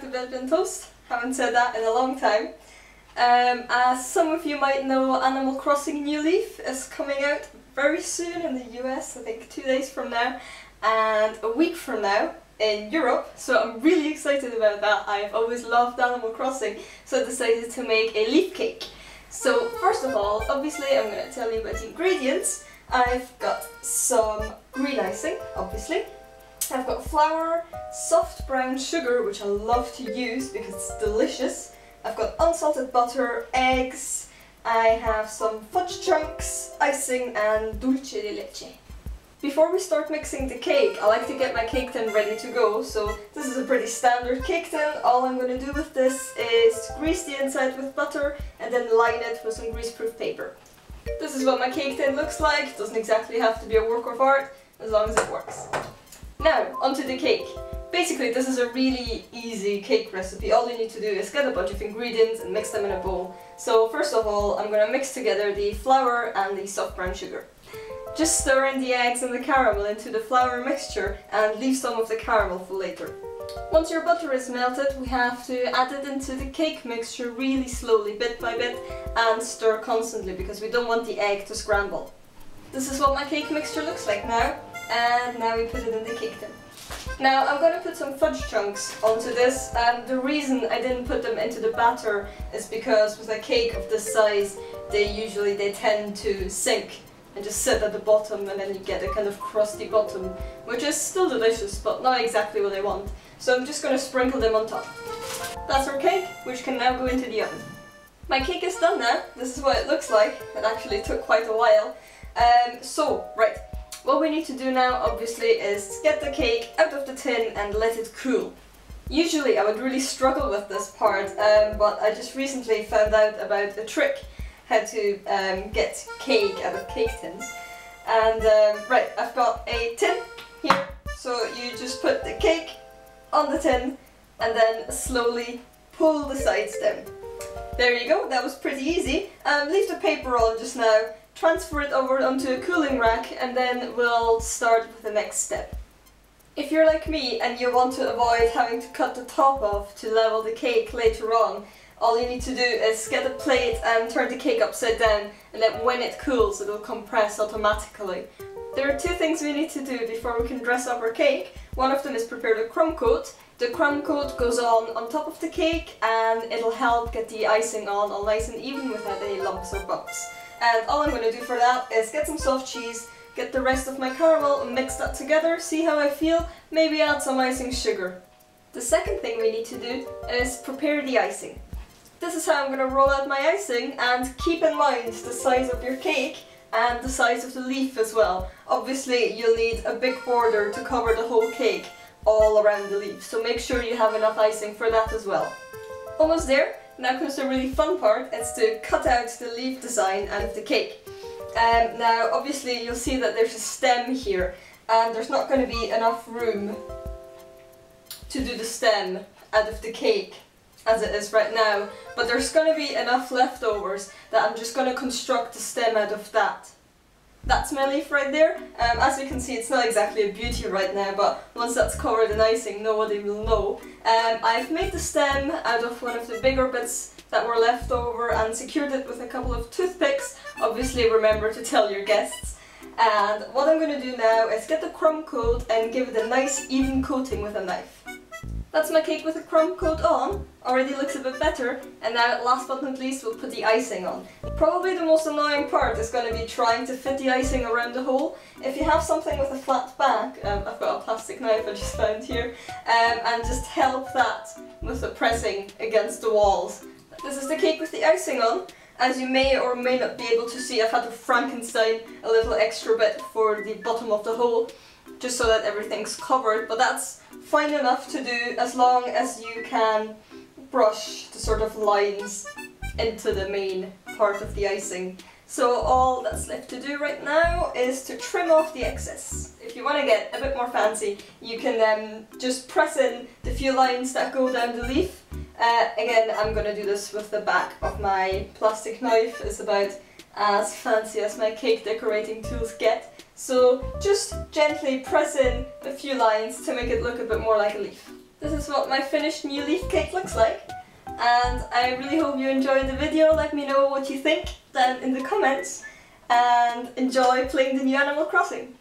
happy birthday and toast. Haven't said that in a long time. As some of you might know, Animal Crossing New Leaf is coming out very soon in the US, I think 2 days from now, and a week from now in Europe, so I'm really excited about that. I've always loved Animal Crossing, so I decided to make a leaf cake. So first of all, obviously I'm going to tell you about the ingredients. I've got some green icing, obviously. I've got flour, soft brown sugar, which I love to use because it's delicious. I've got unsalted butter, eggs, I have some fudge chunks, icing and dulce de leche. Before we start mixing the cake, I like to get my cake tin ready to go, so this is a pretty standard cake tin. All I'm going to do with this is grease the inside with butter and then line it with some greaseproof paper. This is what my cake tin looks like. It doesn't exactly have to be a work of art, as long as it works. Now, onto the cake. Basically, this is a really easy cake recipe. All you need to do is get a bunch of ingredients and mix them in a bowl. So first of all, I'm going to mix together the flour and the soft brown sugar. Just stir in the eggs and the caramel into the flour mixture and leave some of the caramel for later. Once your butter is melted, we have to add it into the cake mixture really slowly, bit by bit, and stir constantly because we don't want the egg to scramble. This is what my cake mixture looks like now. And now we put it in the cake tin. Now I'm going to put some fudge chunks onto this, and the reason I didn't put them into the batter is because with a cake of this size they tend to sink and just sit at the bottom, and then you get a kind of crusty bottom, which is still delicious but not exactly what I want. So I'm just going to sprinkle them on top. That's our cake, which can now go into the oven. My cake is done now. This is what it looks like. It actually took quite a while. Right. What we need to do now, obviously, is get the cake out of the tin and let it cool. Usually I would really struggle with this part, but I just recently found out about a trick how to get cake out of cake tins. And right, I've got a tin here, so you just put the cake on the tin and then slowly pull the sides down. There you go, that was pretty easy. Leave the paper on just now. Transfer it over onto a cooling rack and then we'll start with the next step. If you're like me and you want to avoid having to cut the top off to level the cake later on, all you need to do is get a plate and turn the cake upside down, and then when it cools it will compress automatically. There are two things we need to do before we can dress up our cake. One of them is prepare the crumb coat. The crumb coat goes on top of the cake and it'll help get the icing on all nice and even without any lumps or bumps. And all I'm going to do for that is get some soft cheese, get the rest of my caramel, mix that together, see how I feel, maybe add some icing sugar. The second thing we need to do is prepare the icing. This is how I'm going to roll out my icing, and keep in mind the size of your cake and the size of the leaf as well. Obviously you'll need a big border to cover the whole cake all around the leaf, so make sure you have enough icing for that as well. Almost there. Now comes the really fun part. It's to cut out the leaf design out of the cake. Now obviously you'll see that there's a stem here and there's not going to be enough room to do the stem out of the cake as it is right now, but there's going to be enough leftovers that I'm just going to construct the stem out of that. That's my leaf right there. As you can see, it's not exactly a beauty right now, but once that's covered in icing, nobody will know. I've made the stem out of one of the bigger bits that were left over and secured it with a couple of toothpicks. Obviously remember to tell your guests. And what I'm going to do now is get the crumb coat and give it a nice even coating with a knife. That's my cake with the crumb coat on. Already looks a bit better. And now, last but not least, we'll put the icing on. Probably the most annoying part is going to be trying to fit the icing around the hole. If you have something with a flat back, I've got a plastic knife I just found here, and just help that with the pressing against the walls. This is the cake with the icing on. As you may or may not be able to see, I've had to Frankenstein a little extra bit for the bottom of the hole, just so that everything's covered, but that's fine enough to do as long as you can brush the sort of lines into the main part of the icing. So all that's left to do right now is to trim off the excess. If you want to get a bit more fancy, you can just press in the few lines that go down the leaf. Again, I'm going to do this with the back of my plastic knife. It's about as fancy as my cake decorating tools get. So just gently press in a few lines to make it look a bit more like a leaf. this is what my finished New Leaf cake looks like. And I really hope you enjoyed the video. Let me know what you think down in the comments. And enjoy playing the new Animal Crossing.